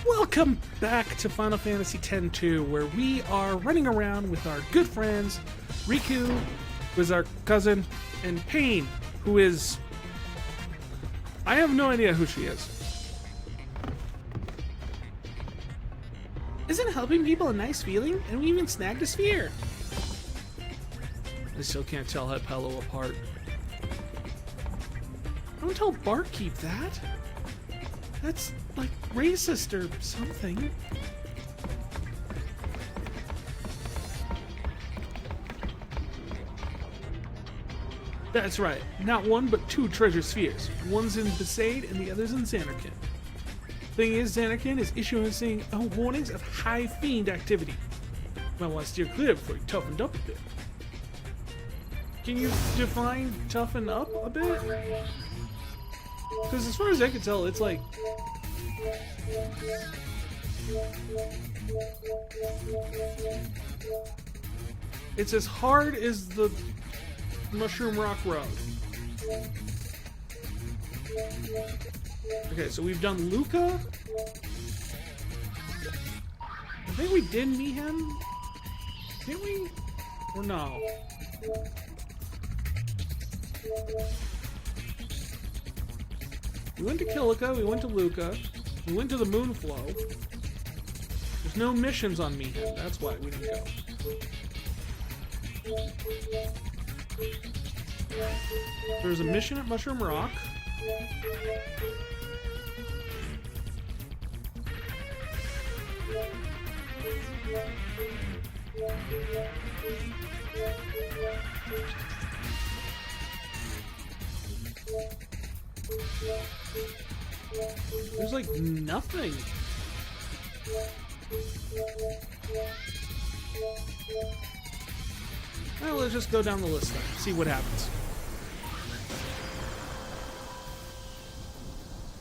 Welcome back to Final Fantasy X-2, where we are running around with our good friends, Riku, who is our cousin, and Pain, who is... I have no idea who she is. Isn't helping people a nice feeling? And we even snagged a sphere. I still can't tell Hello apart. Don't tell Barkeep that. That's like racist or something. That's right. Not one, but two treasure spheres. One's in Besaid and the other's in Xanarkand. Thing is, Xanarkand is issuing warnings of high fiend activity. Might want to steer clear before you toughened up a bit. Can you define toughen up a bit? Because as far as I can tell, it's like... It's as hard as the Mushroom Rock Road. Okay, so we've done Luca. I think we did meet him. Didn't we? Or no? We went to Kilika, we went to Luca, we went to the Moonflow. There's no missions on Meehan, that's why we didn't go. There's a mission at Mushroom Rock. There's like nothing. Well, let's just go down the list then. See what happens.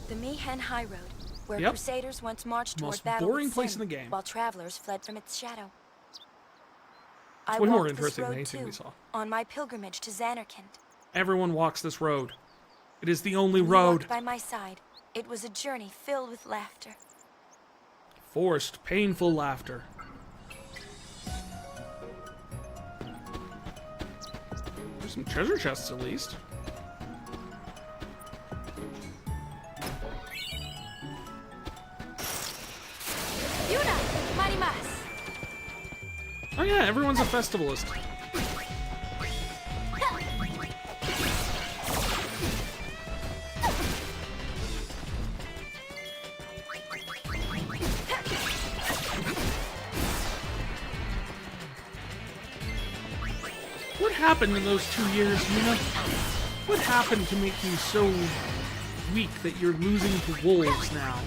The Meehan High Road, where Yep. Crusaders once marched toward Most battle boring with place sin, in the game. while travelers fled from its shadow. It's I way more walked this interesting than road anything too, we saw. on my pilgrimage to Xanarkand. Everyone walks this road. It is the only You road. walked by my side. It was a journey filled with laughter. Forced, painful laughter. There's some treasure chests at least. Yuna! Marimas! Oh yeah, everyone's a festivalist. What happened in those 2 years, Yuna? What happened to make you so weak that you're losing to wolves now?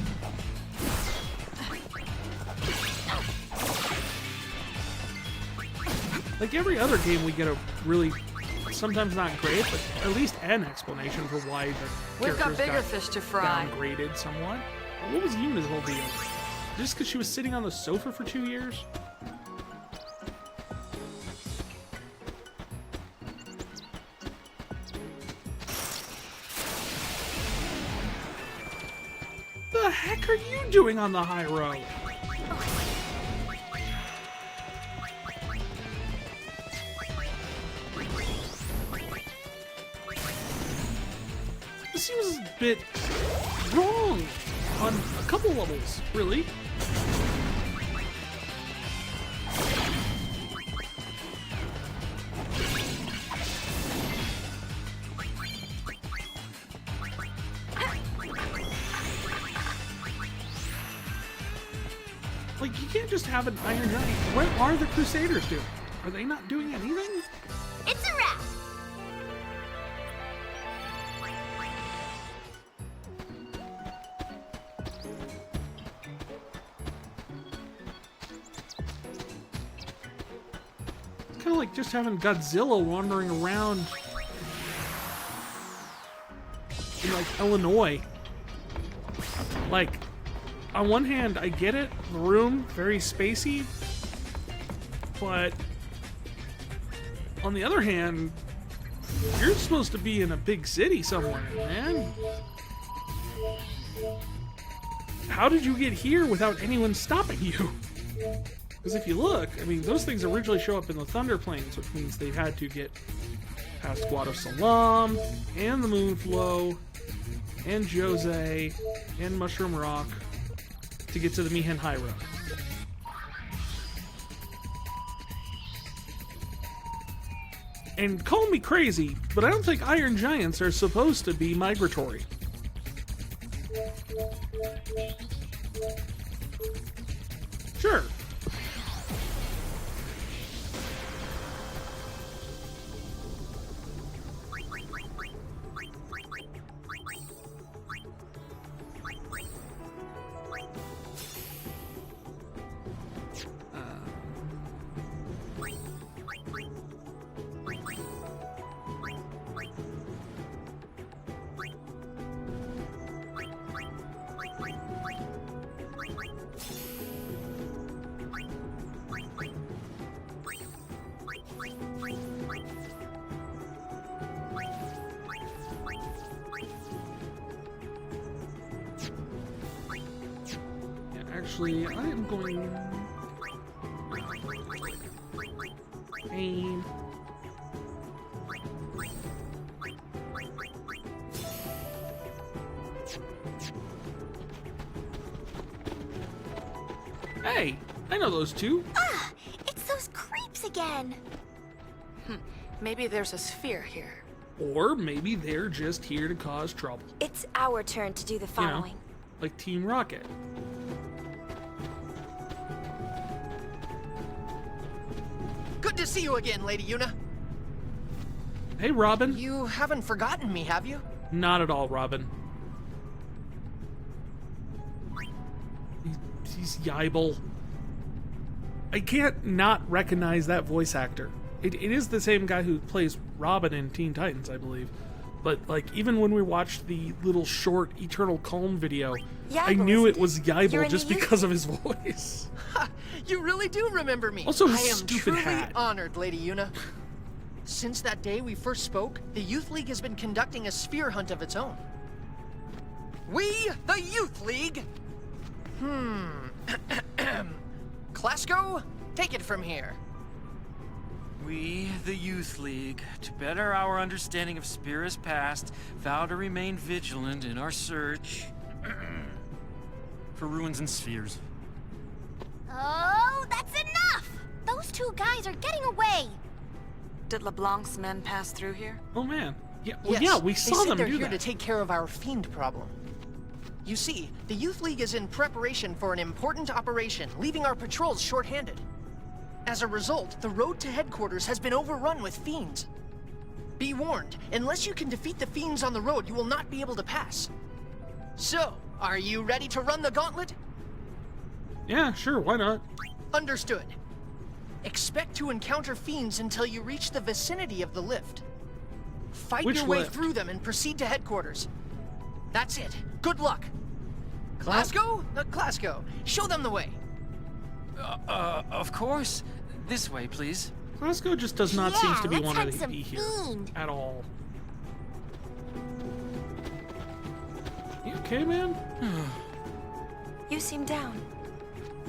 Like every other game, we get a really, sometimes not great, but at least an explanation for why the We've got characters bigger got fish to fry. downgraded somewhat. What was Yuna's whole deal? Just because she was sitting on the sofa for 2 years? The heck are you doing on the high road? This seems a bit wrong on a couple levels, really. Like, you can't just have an Iron Giant. What are the Crusaders doing? Are they not doing anything? It's a wrap! It's kind of like just having Godzilla wandering around in, like, Illinois. Like, on one hand, I get it. The room, very spacey. But on the other hand, you're supposed to be in a big city somewhere, man. how did you get here without anyone stopping you? Because if you look, I mean, those things originally show up in the Thunder Plains, which means they had to get past Guado Salam, and the Moonflow, and Jose, and Mushroom Rock to get to the Mihen High Road. And call me crazy, but I don't think Iron Giants are supposed to be migratory. Sure. Actually, I am going... Pain. Hey, I know those two. Ah, it's those creeps again. Maybe there's a sphere here. Or maybe they're just here to cause trouble. It's our turn to do the following. Like Team Rocket. Good to see you again, Lady Yuna. Hey, Robin. You haven't forgotten me, have you? Not at all, Robin. He's Yibel. I can't not recognize that voice actor. It is the same guy who plays Robin in Teen Titans, I believe. But, like, even when we watched the little short Eternal Calm video, I Yibel, knew isn't it was it? You're Yibel in just the youth because of his voice. Ha! You really do remember me. Also, I his am stupid truly hat. honored, Lady Yuna. Since that day we first spoke, the Youth League has been conducting a sphere hunt of its own. We, the Youth League! Clasco, take it from here. We, the Youth League, to better our understanding of Spira's past, vow to remain vigilant in our search for ruins and spheres. Oh, that's enough! Those two guys are getting away. Did LeBlanc's men pass through here? Oh, man. Yeah, well, Yes, yeah, we they saw said them they're do here that. to take care of our fiend problem. You see, the Youth League is in preparation for an important operation, leaving our patrols short-handed. As a result, the road to headquarters has been overrun with fiends. Be warned, unless you can defeat the fiends on the road, you will not be able to pass. So, are you ready to run the gauntlet? Yeah, sure, why not? Understood. Expect to encounter fiends until you reach the vicinity of the lift. Fight Which your way lift? through them and proceed to headquarters. That's it. Good luck. Clasco? Clasco, show them the way. Of course. This way, please. Glasgow just does not seem to be let's wanting hunt to some be here fiend. at all. You okay, man? You seem down.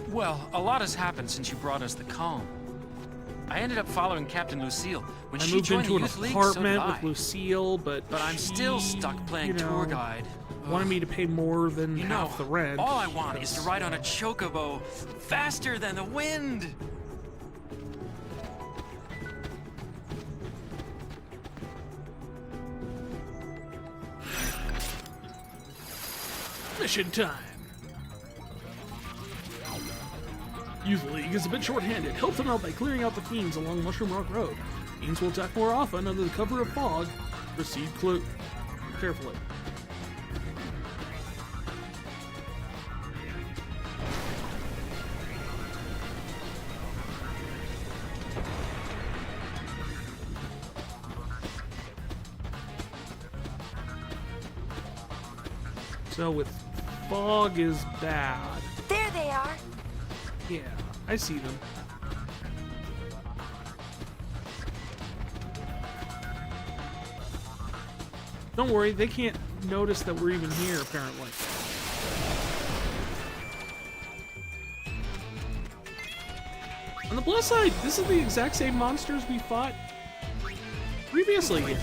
Well, a lot has happened since you brought us the calm. I ended up following Captain Lucille. When I she moved joined into the an Youth League, so did apartment I. with Lucille, but I'm she, still stuck playing you know, tour guide. wanted me to pay more than You half know, the rent. all I want is to ride on a chocobo faster than the wind. Mission time. Youth League is a bit short-handed. Help them out by clearing out the fiends along Mushroom Rock Road. Fiends will attack more often under the cover of fog. Proceed carefully. So with fog is bad. There they are. Yeah, I see them. Don't worry, they can't notice that we're even here, apparently. On the plus side, this is the exact same monsters we fought previously here.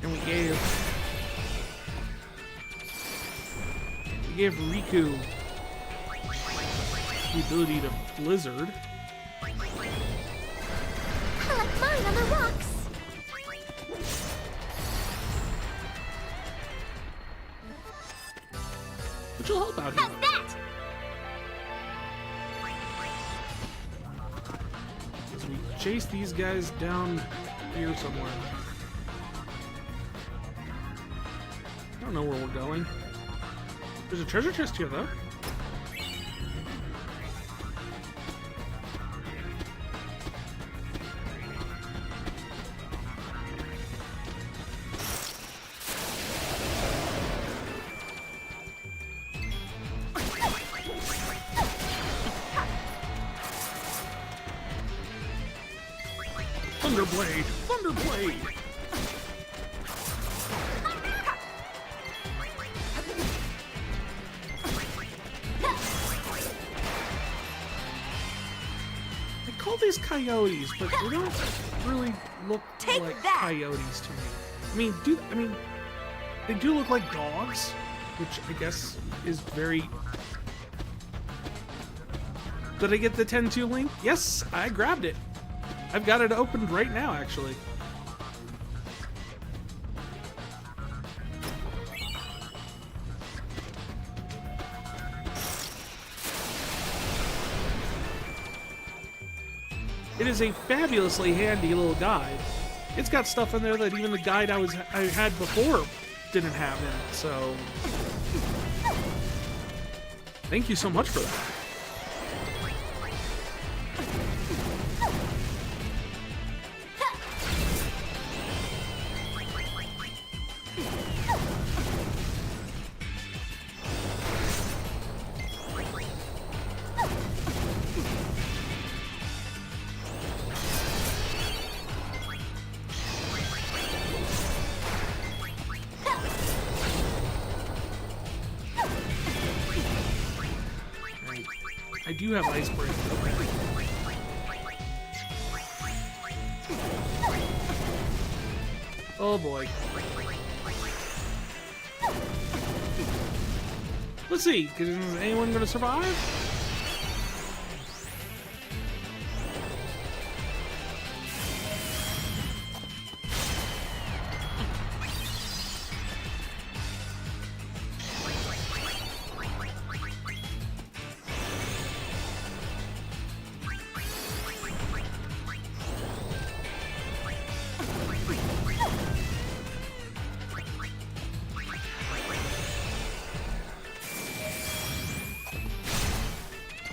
And we gave Riku the ability to blizzard. I like mine on the rocks. Which will help out here. How's that? As we chase these guys down here somewhere. I don't know where we're going. There's a treasure chest here, though. Thunderblade! Thunderblade! I call these coyotes, but they don't really look Take like that. coyotes to me. I mean, they do look like dogs, which I guess is very... Did I get the 10-2 link? Yes, I grabbed it. I've got it opened right now, actually. It is a fabulously handy little guide. It's got stuff in there that even the guide I had before didn't have in it, so... Thank you so much for that. I do have ice break. Oh boy. Let's see, is anyone gonna survive?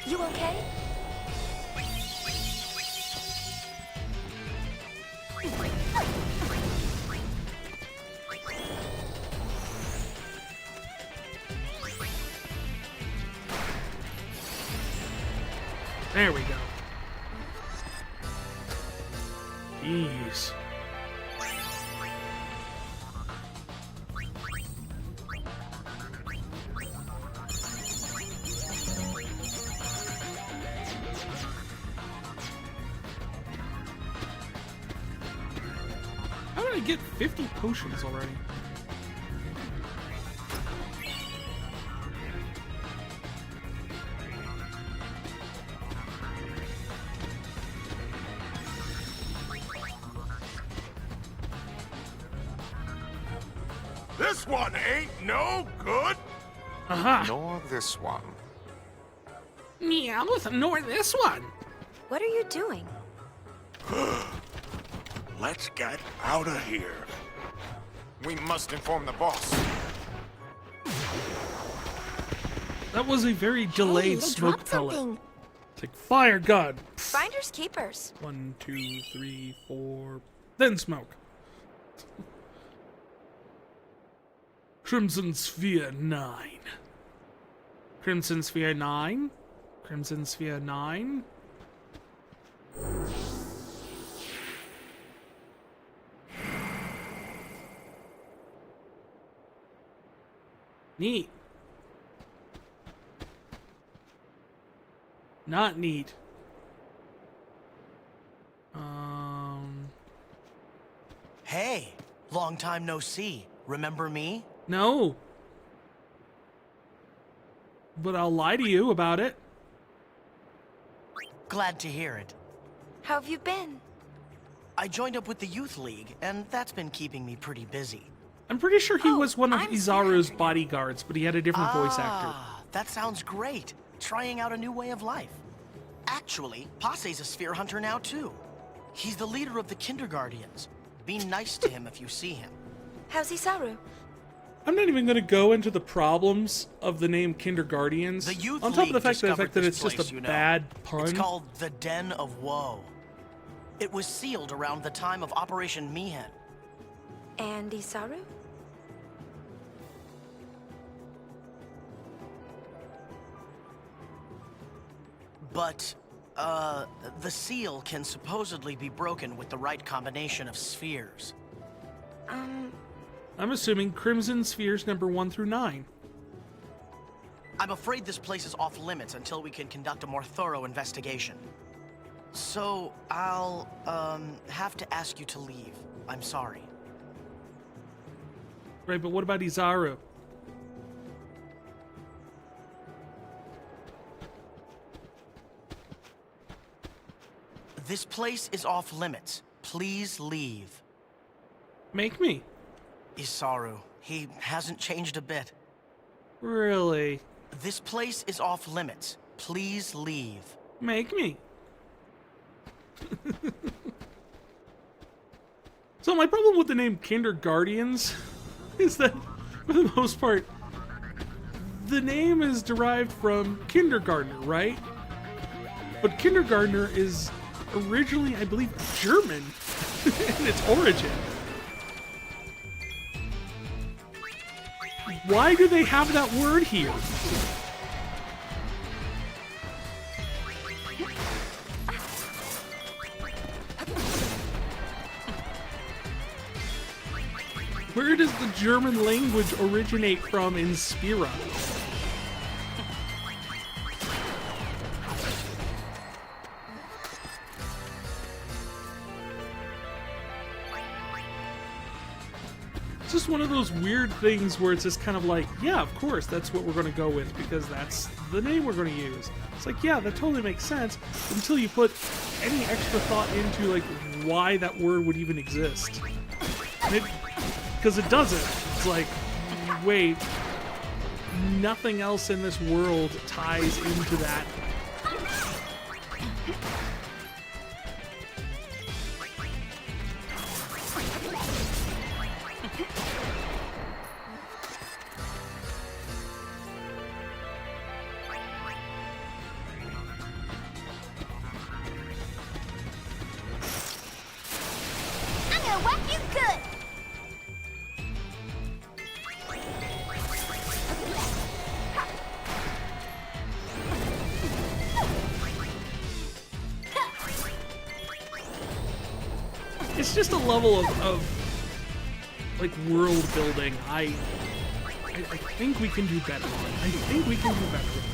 You okay? There we go. Jeez. How did I get 50 potions already? This one ain't no good. Aha! Nor this one. Meow, nor this one. What are you doing? Let's get out of here. We must inform the boss. That was a very delayed Hey, they smoke dropped pellet. something. Take fire gun. Finders keepers. 1, 2, 3, 4. Then smoke. Crimson Sphere 9. Crimson Sphere 9. Crimson Sphere 9. Neat. Not neat. Hey, long time no see. Remember me? No. But I'll lie to you about it. Glad to hear it. How have you been? I joined up with the Youth League, and that's been keeping me pretty busy. I'm pretty sure he was one of I'm Izaru's sorry. bodyguards, but he had a different voice actor. That sounds great. Trying out a new way of life. Actually, Passe's a sphere hunter now, too. He's the leader of the Kinderguardians. Be nice to him if you see him. How's Isaru? I'm not even going to go into the problems of the name Kinderguardians. The Youth on top League of the fact discovered that this it's just place, a you know. bad pun. It's called the Den of Woe. It was sealed around the time of Operation Mihen. And Isaru? But, the seal can supposedly be broken with the right combination of spheres. I'm assuming Crimson Spheres number 1 through 9. I'm afraid this place is off limits until we can conduct a more thorough investigation. So, I'll, have to ask you to leave. I'm sorry. Right, but what about Izaru? This place is off limits. Please leave. Make me. Isaru, he hasn't changed a bit. Really? This place is off limits. Please leave. Make me. So my problem with the name Kinderguardians is that, for the most part, the name is derived from kindergartner, right? But kindergartner is originally, I believe, German in its origin. Why do they have that word here? Where does the German language originate from in Spira? It's just one of those weird things where it's just kind of like, yeah, of course, that's what we're going to go with because that's the name we're going to use. It's like, yeah, that totally makes sense until you put any extra thought into like why that word would even exist. Because it doesn't. It's like, wait, nothing else in this world ties into that. I'm gonna whack you good. It's just a level of like world building. I think we can do better on. I think we can do better with that.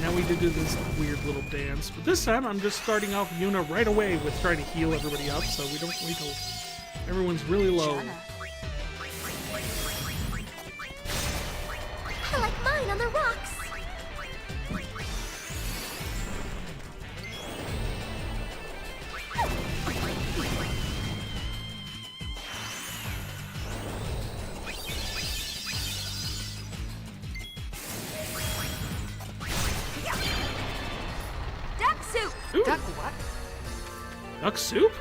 Now we did do this weird little dance, but this time I'm just starting off Yuna right away with trying to heal everybody up, so we don't wait till everyone's really low. I like mine on the rocks. Ooh, Duck what? duck soup?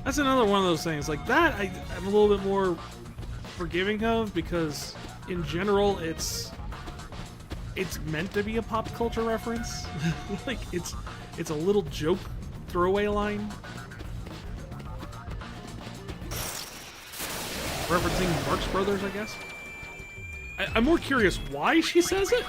That's another one of those things. Like that, I'm a little bit more forgiving of, because in general, it's meant to be a pop culture reference. Like it's a little joke throwaway line referencing Marx Brothers, I guess. I'm more curious why she says it.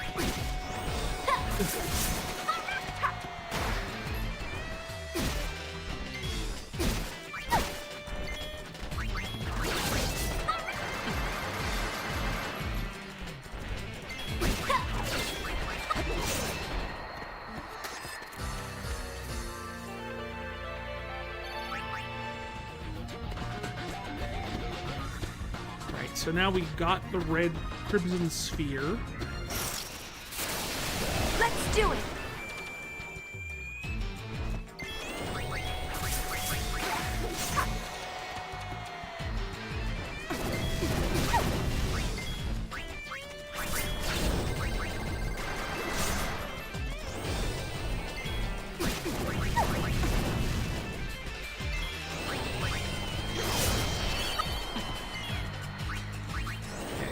So now we got the red crimson sphere. Let's do it.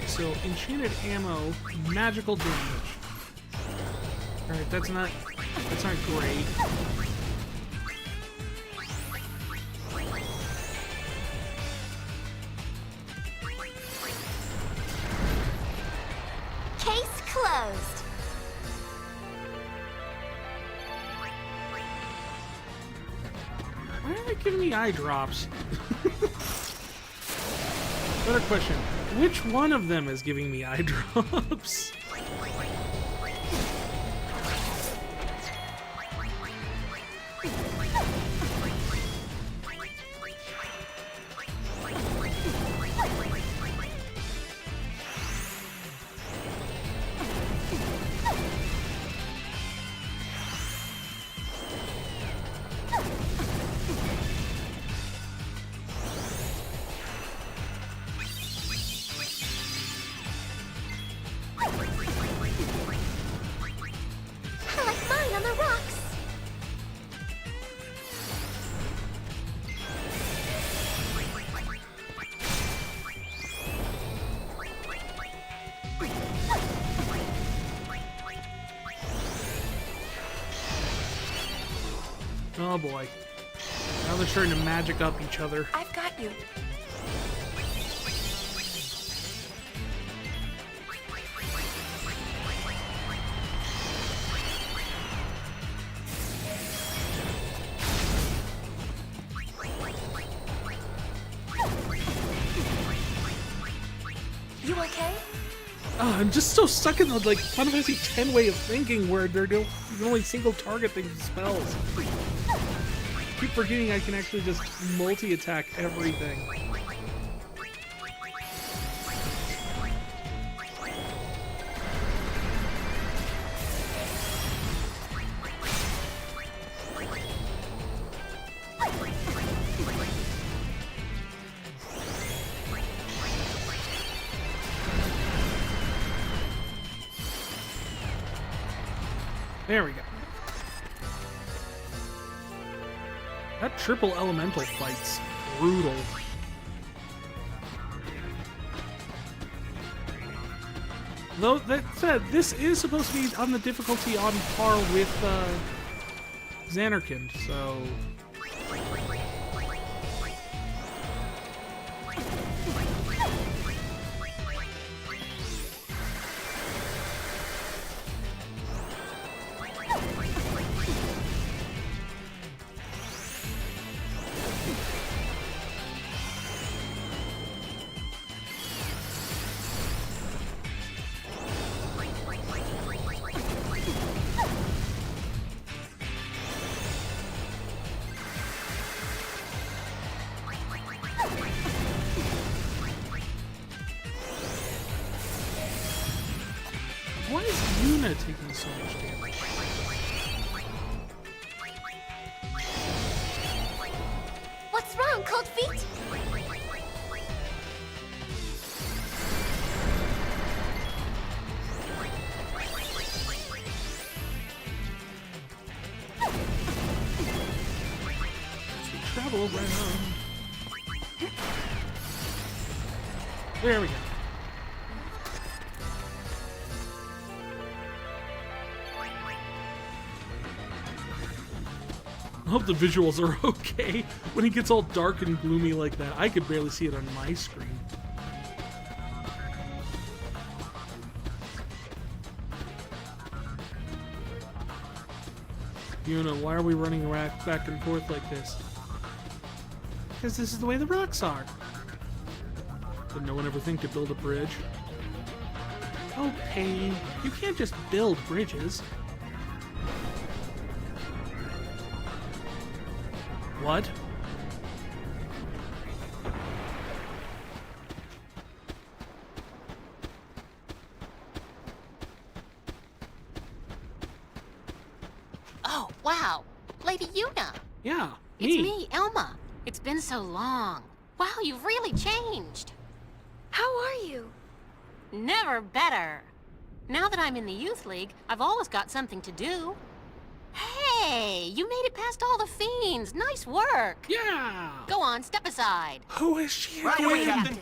So enchanted ammo, magical damage. All right, that's not great. Case closed. Why are they giving me eye drops? Better question. Which one of them is giving me eye drops? I like mine on the rocks. Oh boy. Now they're starting to magic up each other. I've got you. You okay? Oh, I'm just so stuck in the like Final Fantasy X way of thinking, where they're only single target things with spells. I keep forgetting I can actually just multi-attack everything. There we go. That triple elemental fight's brutal. Though, that said, this is supposed to be on the difficulty on par with Xanarkand, so... Why is Yuna taking so much damage? What's wrong, Cold Feet? Turbo round. There we go. I hope the visuals are okay. When it gets all dark and gloomy like that, I could barely see it on my screen. Yuna, why are we running back and forth like this? Because this is the way the rocks are. Did no one ever think to build a bridge? Oh, Pain, you can't just build bridges. What? Oh, wow. Lady Yuna. Yeah, It's me, Elma. It's been so long. Wow, you've really changed. How are you? Never better. Now that I'm in the Youth League, I've always got something to do. Hey, you made it past all the fiends. Nice work. Yeah! Go on, step aside. Who is she Right away, again? Captain.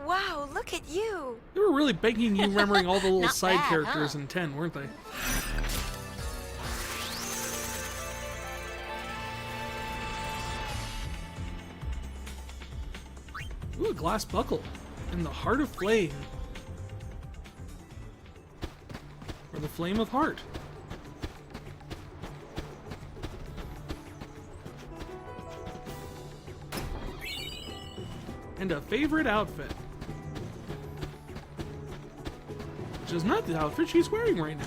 Wow, look at you. They were really begging you remembering all the little Not side bad, characters huh? in 10, weren't they? Ooh, a glass buckle. In the heart of flame. Or the flame of heart. And a favorite outfit. Which is not the outfit she's wearing right now.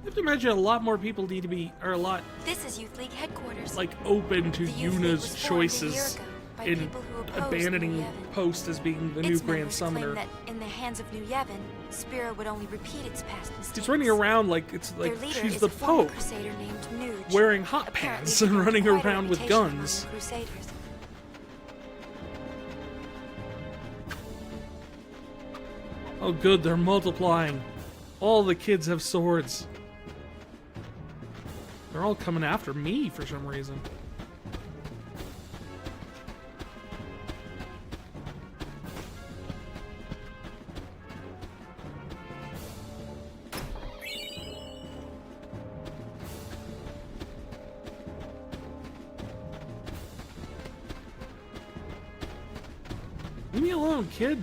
I have to imagine a lot more people need to be, or a lot, This is Youth League headquarters. like, open to The Youth League Yuna's was formed a year choices ago by in people who opposed abandoning New Yevon. Post as being the new Its Grand members claim Summoner. that in the hands of New Yevon, Spira would only repeat its past mistakes. She's running around like it's Their like leader she's is the a former Pope, crusader named Nuge. wearing hot Apparently pants he and gained running quite a around with reputation among guns. the Crusaders. Oh good, they're multiplying. All the kids have swords. They're all coming after me for some reason. Leave me alone, kid.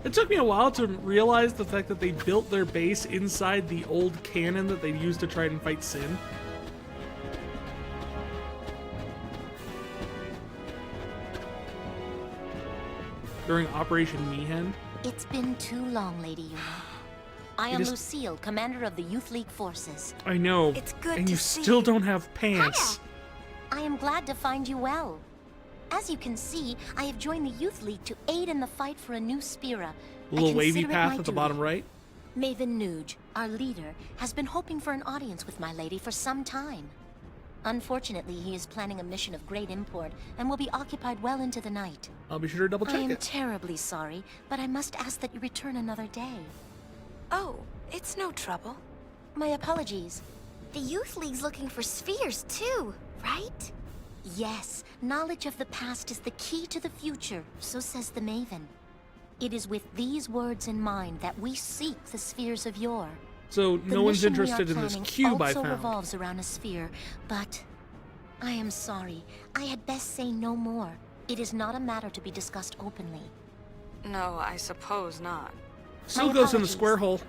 It took me a while to realize the fact that they built their base inside the old cannon that they used to try and fight Sin. During Operation Mihen. It's been too long, Lady Yuna. I am Lucille, commander of the Youth League forces. I know. It's good and to you see still you. don't have pants. I am glad to find you well. As you can see, I have joined the Youth League to aid in the fight for a new Spira. A little wavy consider it path my at the duty. bottom right. Maven Nuge, our leader, has been hoping for an audience with my lady for some time. Unfortunately, he is planning a mission of great import and will be occupied well into the night. I'll be sure to double I check am it. terribly sorry, but I must ask that you return another day. Oh, it's no trouble. My apologies. The Youth League's looking for spheres, too, right? Yes, knowledge of the past is the key to the future, so says the Maven. It is with these words in mind that we seek the spheres of yore. So The no one's mission we are interested in this planning cube I also found. revolves around a sphere, but I am sorry. I had best say no more. It is not a matter to be discussed openly. No, I suppose not. Still My goes in the apologies. square hole.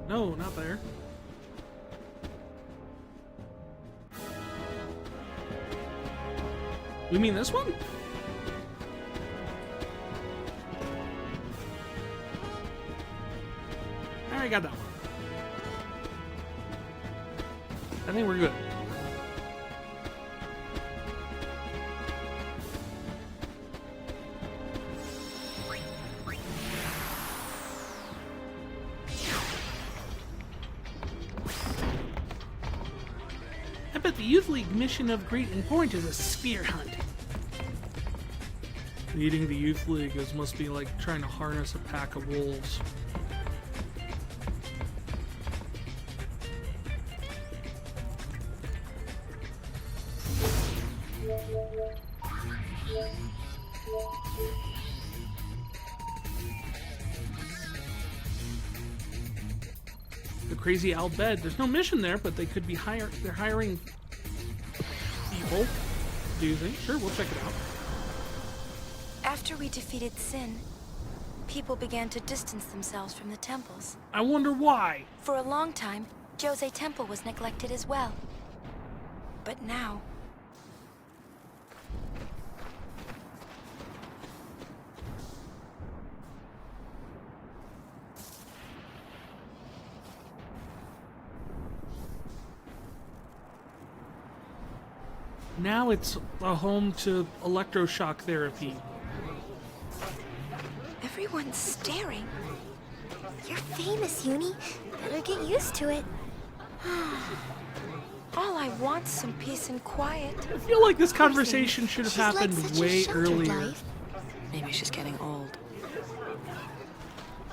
No, not there. We mean this one? I already got that one. I think we're good. I bet the Youth League mission of great importance is a sphere hunt. Leading the Youth League must be like trying to harness a pack of wolves. The crazy Al Bhed. There's no mission there, but they could be they're hiring people. Do you think? Sure, we'll check it out. After we defeated Sin, people began to distance themselves from the temples. I wonder why. For a long time, Jose Temple was neglected as well. But now... Now it's a home to electroshock therapy. Everyone's staring. You're famous, Uni. Better get used to it. All I want's some peace and quiet. I feel like this conversation should have happened way earlier. Life. Maybe she's getting old.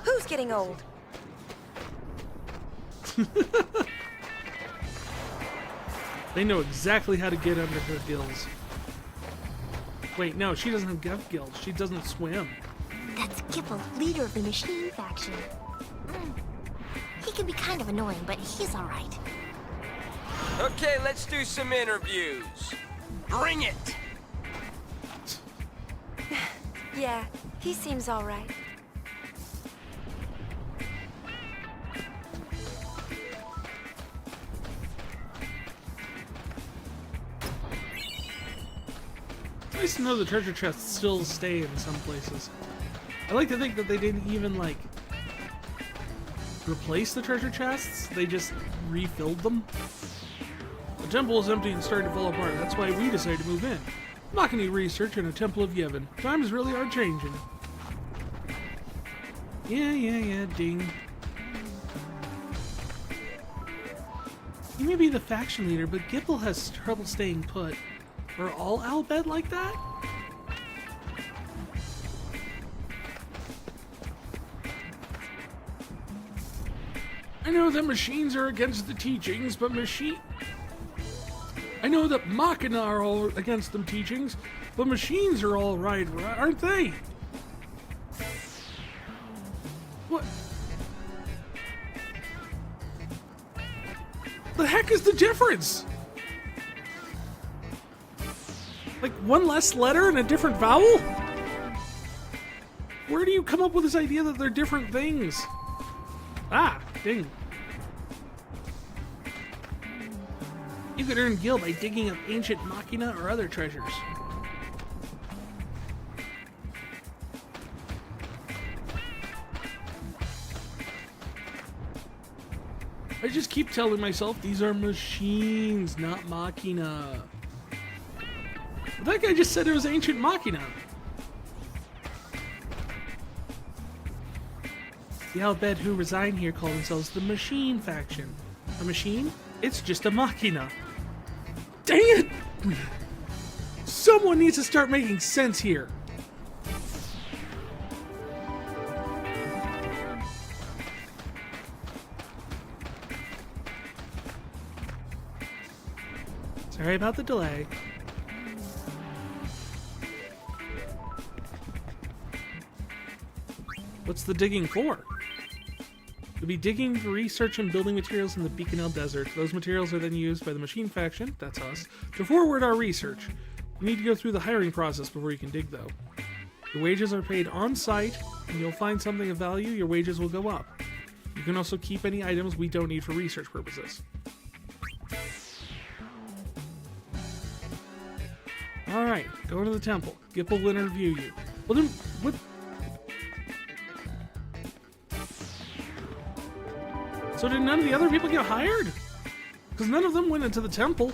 Who's getting old? They know exactly how to get under her gills. Wait, no, she doesn't have gills. She doesn't swim. That's Gipple, leader of the machine faction. He can be kind of annoying, but he's alright. Okay, let's do some interviews. Bring it! Yeah, he seems all right. It's nice to know the treasure chests still stay in some places. I like to think that they didn't even, like, replace the treasure chests. They just refilled them. The temple is empty and starting to fall apart. That's why we decided to move in. I'm not going to research in a temple of Yevon. Times really are changing. Yeah, ding. You may be the faction leader, but Gipple has trouble staying put. Are all Al Bhed like that? I know that machines are against the teachings, but I know that Machina are all against them teachings, but machines are all right, aren't they? What? The heck is the difference? Like one less letter and a different vowel? Where do you come up with this idea that they're different things? Ah, ding. You could earn gil by digging up ancient machina or other treasures. I just keep telling myself these are machines, not machina. That guy just said it was ancient machina. The Al Bhed who resign here call themselves the Machine Faction. A machine? It's just a machina. Dang it! Someone needs to start making sense here. Sorry about the delay. What's the digging for? We'll be digging for research and building materials in the Beaconell Desert. Those materials are then used by the Machine Faction, that's us, to forward our research. You need to go through the hiring process before you can dig, though. Your wages are paid on site, and you'll find something of value, your wages will go up. You can also keep any items we don't need for research purposes. Alright, go to the temple. Gipple will interview you. Well then, what? So did none of the other people get hired? Because none of them went into the temple.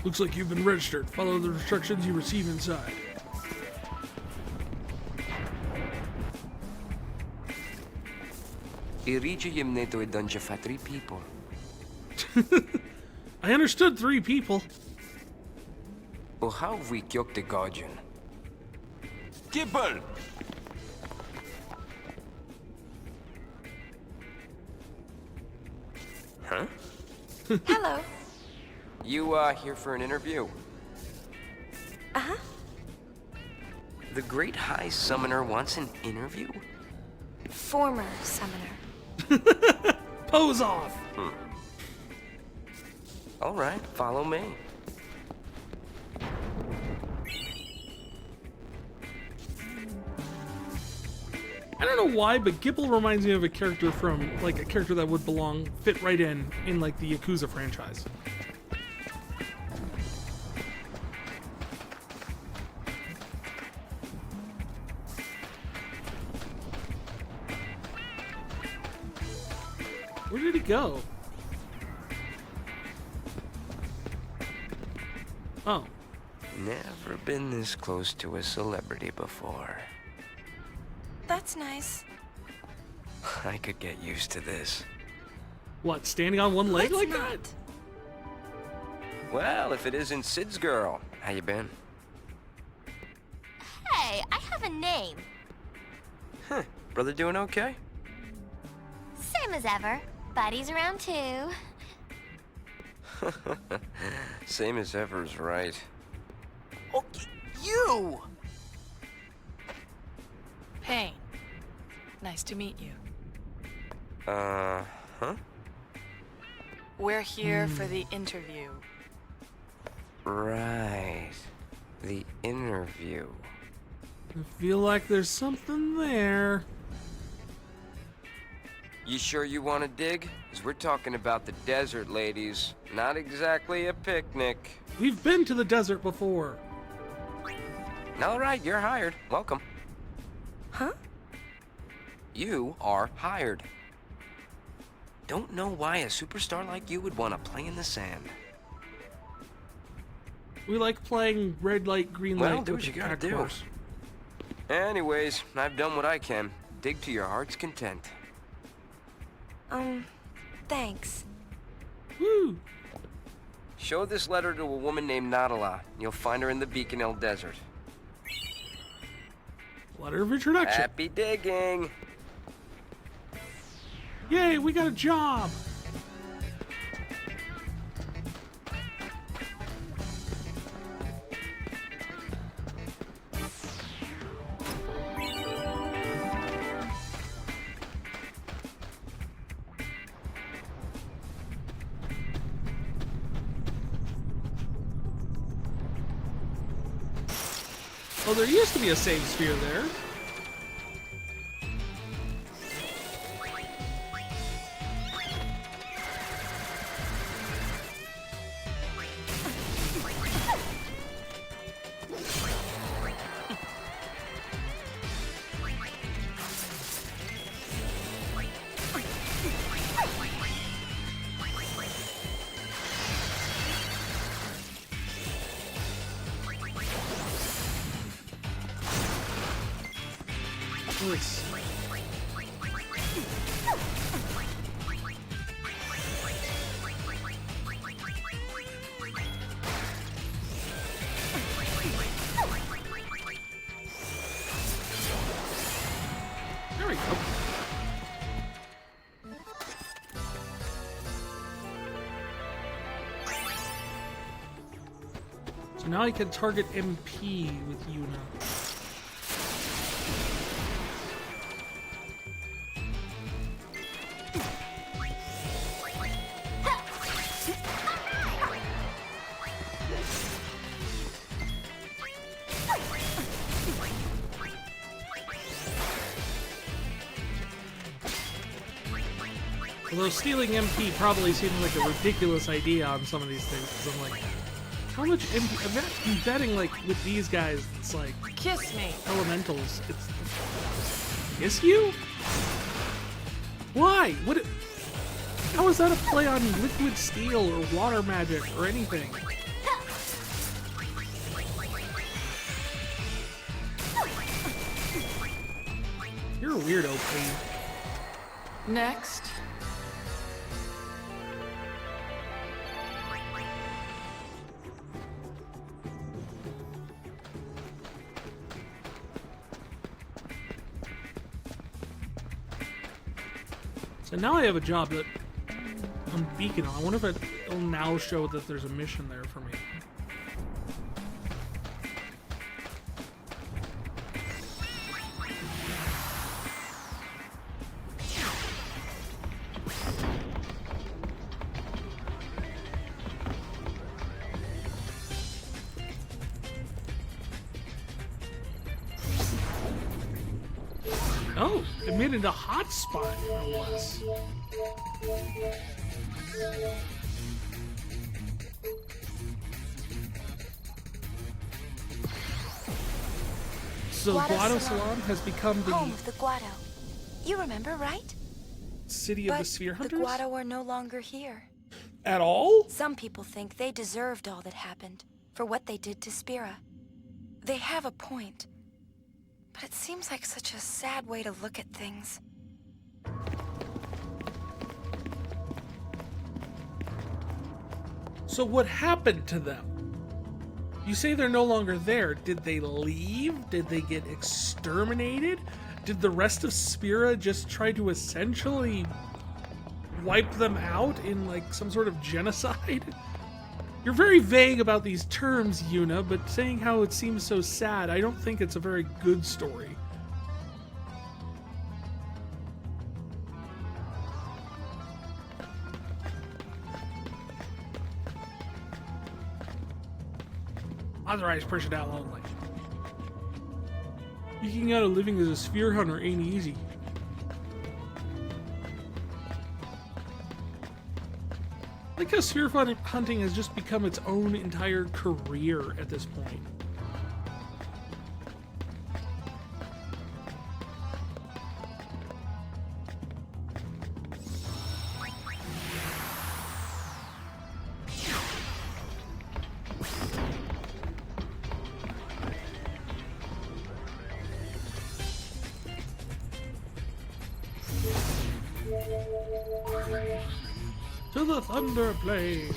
Looks like you've been registered. Follow the instructions you receive inside. Irichiyim neto idunja fa 3 people. I understood 3 people. O how we kyok the guardian? Gibble! Huh? Hello. You, here for an interview? Uh-huh. The Great High Summoner wants an interview? Former summoner. Pose off! Alright, follow me. I don't know why, but Gipple reminds me of a character from, like, a character that would fit right in, like, the Yakuza franchise. Where did he go? Oh. Never been this close to a celebrity before. That's nice. I could get used to this. What, standing on one leg like that? Well, if it isn't Sid's girl. How you been? Hey, I have a name. Huh. Brother doing okay? Same as ever. Buddy's around too. Same as ever's right. Oh, you! Payne. Nice to meet you. Huh? We're here for the interview. Right. The interview. I feel like there's something there. You sure you want to dig? 'Cause we're talking about the desert, ladies. Not exactly a picnic. We've been to the desert before. All right, you're hired. Welcome. Huh? You are hired. Don't know why a superstar like you would want to play in the sand. We like playing red light, green light. Well, do with what you the gotta attack do. force. Anyways, I've done what I can. Dig to your heart's content. Thanks. Woo! Show this letter to a woman named Nadala. You'll find her in the Beacon Hill Desert. Letter of introduction. Happy digging! Yay, we got a job! Oh, there used to be a save sphere there. Nice. There we go. So now I can target MP with Yuna. Although stealing MP probably seems like a ridiculous idea on some of these things, because I'm like, how much MP? I'm betting, like, with these guys, it's like... Kiss me. Elementals. It's... Kiss you? Why? What? How is that a play on liquid steel or water magic or anything? You're a weirdo, Queen. Next. So now I have a job that I'm beacon on. I wonder if it'll now show that there's a mission there for me. Oh, it made it a hot spot, no less. So Guado Salon has become the home of the Guado. You remember, right? city of the Sphere Hunters? The Guado are no longer here. At all? Some people think they deserved all that happened for what they did to Spira. They have a point. But it seems like such a sad way to look at things. So what happened to them? You say they're no longer there. Did they leave? Did they get exterminated? Did the rest of Spira just try to essentially wipe them out in like some sort of genocide? You're very vague about these terms, Yuna, but saying how it seems so sad, I don't think it's a very good story. Authorized personnel only. Eking out a living as a sphere hunter ain't easy. I like how sphere hunting has just become its own entire career at this point. To the Thunder Plains.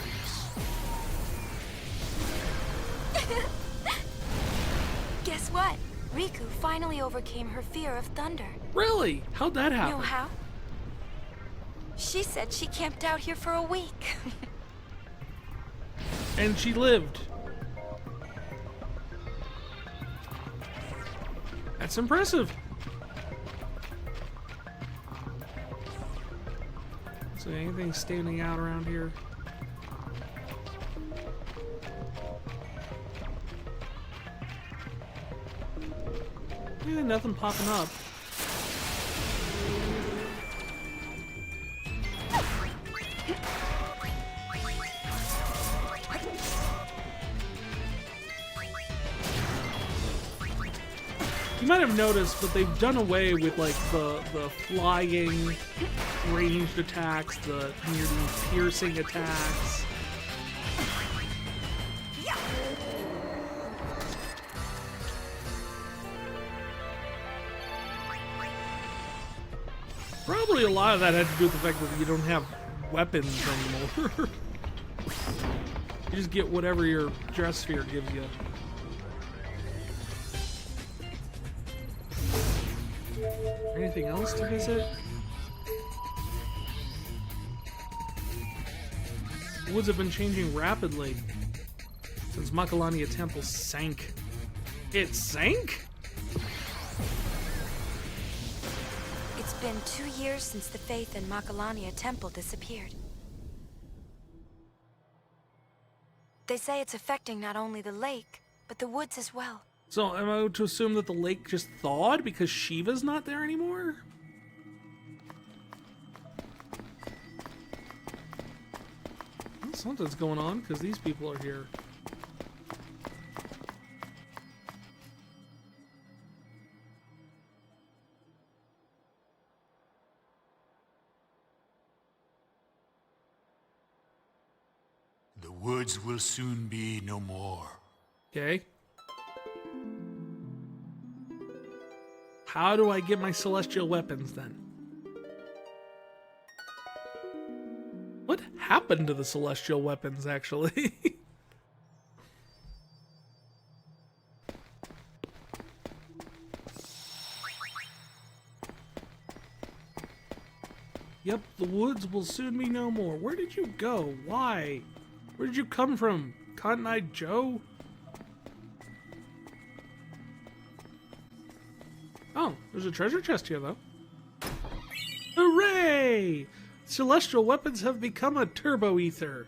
Guess what? Riku finally overcame her fear of thunder. Really? How'd that happen? Know how? She said she camped out here for a week. And she lived. That's impressive. So anything standing out around here? Yeah, nothing popping up. You might have noticed, but they've done away with like the flying ranged attacks, the nearly piercing attacks. Probably a lot of that had to do with the fact that you don't have weapons anymore. You just get whatever your dress sphere gives you. Anything else to visit? The woods have been changing rapidly since Makalania Temple sank. It sank? It's been 2 years since the faith in Makalania Temple disappeared. They say it's affecting not only the lake, but the woods as well. So am I to assume that the lake just thawed because Shiva's not there anymore? Something's going on because these people are here. The woods will soon be no more. Okay. How do I get my celestial weapons then? What happened to the celestial weapons, actually? Yep, the woods will soon be no more. Where did you go? Why? Where did you come from? Cotton-eyed Joe? Oh, there's a treasure chest here, though. Hooray! Celestial weapons have become a turbo ether.